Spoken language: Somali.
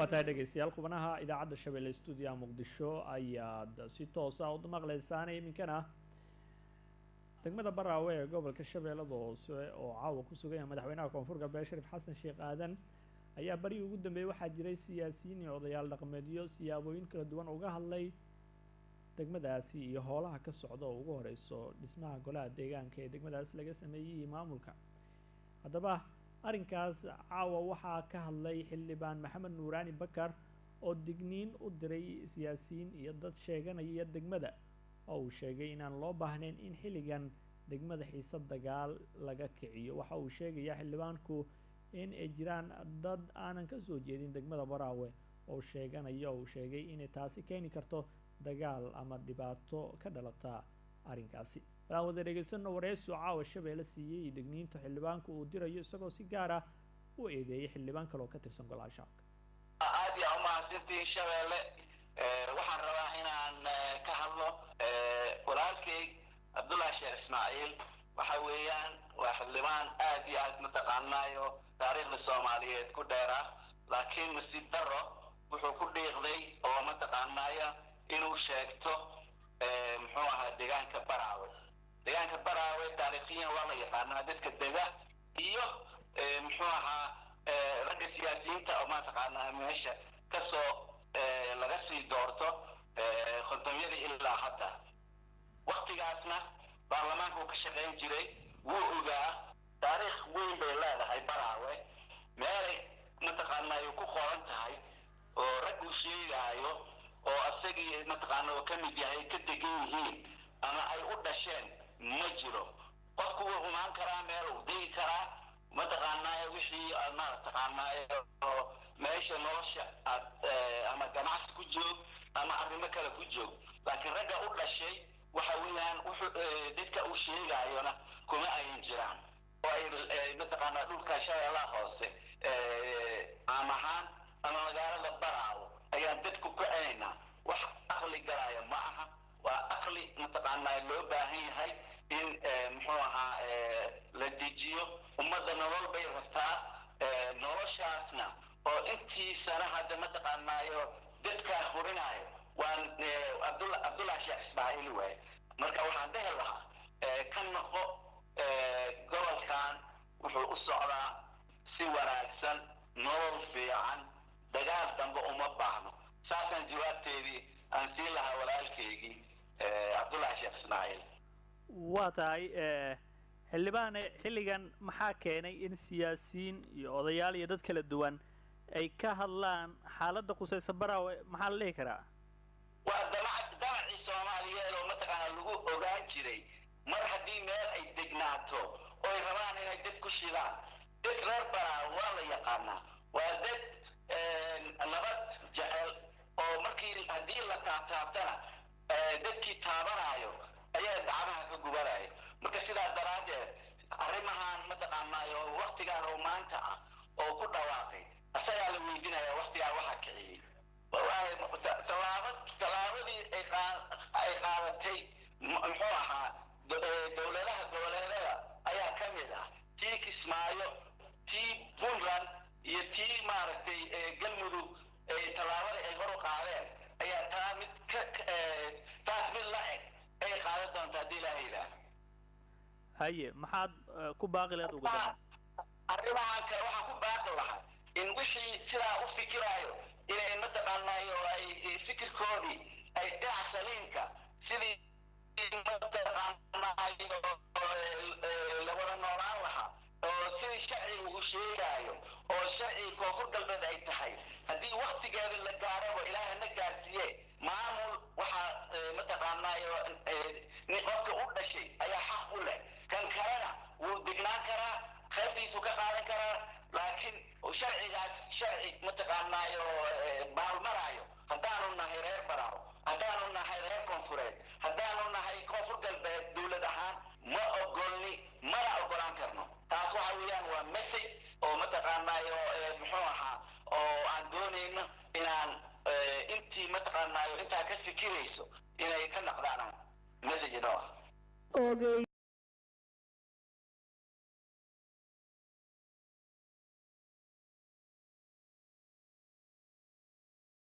واتاي dhageystayaal xubnaha idaacadda Shabeelle Studio Muqdisho ayaad si toos ah u maqleysaan iminkana degmada Baraawe ee gobolka Shabeellada Hoose oo caawa ku sugan madaxweynaha Koonfurka Beesha Shariif Xasan Sheekh Aadan ayaa bari ugu dambeeyay waxaa jiray siyaasiyiin iyo odayaal dhaqameedyo siyaabooyin kala duwan uga hadlay degmadaasi iyo howlaha ka socda oo ugu horeyso dhismaha golaha deegaanka ee degmadaas laga sameeyay maamulka haddaba arrinkaas caawa waxaa ka hadlay xildhibaan Maxamed Nuuraani Bakar oo digniin u diray siyaasiyiin iyo dad sheeganaya degmada oo uu sheegay inaan loo baahnayn in xilligan degmada xiisad dagaal laga kiciyo waxa uu sheegay xildhibaanku in ay jiraan dad aanan ka soo jeedin degmada Baraawe oo sheeganaya oo sheegay in taasi keeni karto dagaal ama dhibaato ka dhalata arrinkaasi aan wada dhageysano wareysi caawa Shabeelle siiyay digniinta xildhibaanku uu dirayo isagoo si gaar ah u eedeeyay xildhibaan kale oo ka tirsan golaha shacabka aad iyo mahadsantiin Shabeelle waxaan rabaa inaan ka hadlo walaalkay Abdullaah Sheekh Ismaaciil waxa weeyaan waa xildhibaan aad iyo aad mataqaanayo taariikhda Soomaaliyeed ku dheera laakiin nasiib darro wuxuu ku dhiiqday oo mataqaanayo inuu sheegto muxuu ahaa deegaanka Baraawe deegaanka Baraawe taariikhiyan waa la yaqaanaa dadka dega iyo muxuu ahaa ragga siyaasiyiinta oo mataqaanaa meesha ka soo laga sii doorto khudamyada ilaa hadda waqtigaasna baarlamaanku ka shaqeyn jiray wuu ogaa taariikh weyn bay leedahay Baraawe meelay mataqaanaa ku qoran tahay oo rag uu sheegayo oo asagii mataqaanaa ka mid yahay ka degan yihiin ama ay u dhasheen ma jiro qofku wuu imaan karaa meel uu degi karaa mataqaanaa wixii ama mataqaanaa meesha nolosha ama ganacsi ku joog ama arrimo kale ku joog laakiin ragga u dhashay waxa weeyaan dadka uu sheegayona kuma ayin jiraan oo ay mataqaanaa dhulka Shabeellaha Hoose amahan ama magaalada Baraawe ayaa dadku ku ceynaa wax aqli galaya ma aha waa aqli mataqaanaa loo baahan yahay in muxuu ahaa la dejiyo ummadda nolol bay rabtaa noloshaasna oo intii sana hadda mataqaanaayo dadka horinayo waan Abdullaah Sheekh Ismaaciil way marka waxaan dhahay lahaa kan noqo gobolkan wuxuu u socdaa si wanaagsan nolol fiican dagaal dambe uma baahno saasan jawaabteedii aan siin lahaa walaalkaygii Abdullaah Sheekh Ismaaciil waa tahay xildhibaan xilligan maxaa keenay in siyaasiyiin iyo odayaal iyo dad kala duwan ay ka hadlaan xaaladda qusaysa Baraawe maxaa la dhihi karaa waa damacii Soomaaliyeed oo mataqaanaa lagu ogaan jiray mar haddii meel ay degnaato oo ay rabaan inay dad ku shidaan dad reer Baraawe waa la yaqaanaa waa dad nabad jecel oo markii haddii la taabtaabtana dadkii taabanayo ayaa dacmaha ka gubanaya marka sidaas daraadeed arrimahan mataqaanaayo waqtigaan oo maanta ah oo ku dhawaaqay asagaa la weydiinaya waqtigaa waxa kiciyay tallaabadii ay qaadatay muxuu ahaa dowladaha goboleedada ayaa ka mid ah tii Kismaayo tii Puntland iyo tii maaragtay galmudug tallaabadii ay hor u qaadeen ayaa taas mid la eg ay qaadan doontaa haddii Ilaahay yidhaahdo haye maxaad ku baaqi lahayd ugu dambeyn arrimahan kale waxaan ku baaqi lahaa in wixii sidaa u fikiraayo inay mataqaanaayo ay fikirkoodii ay dhinaca saliimka sidii mataqaanaayo la wada noolaan lahaa oo sidii sharciga uu sheegayo oo sharciga koonfur galbeed ay tahay haddii waqtigeeda la gaaraba Ilaahay na gaarsiiye maamul waxa mataqaanaayo nin qofka u dhashay ayaa xaq u leh kan kalena wuu degnaan karaa qaybtiisu ka qaadan karaa laakiin sharcigaas sharci mataqaanaayo baalmaraayo haddaanu nahay reer Baraawe haddaanu nahay reer Koonfureed haddaanu nahay koonfur galbeed dowlad ahaan ma ogolni mana ogolaan karno taas waxa weeyaan waa message oo mataqaanaayo muxuu ahaa oo aan doonayno inaan intii mataqaanaayo intaa ka fikirayso inay ka naqdaan message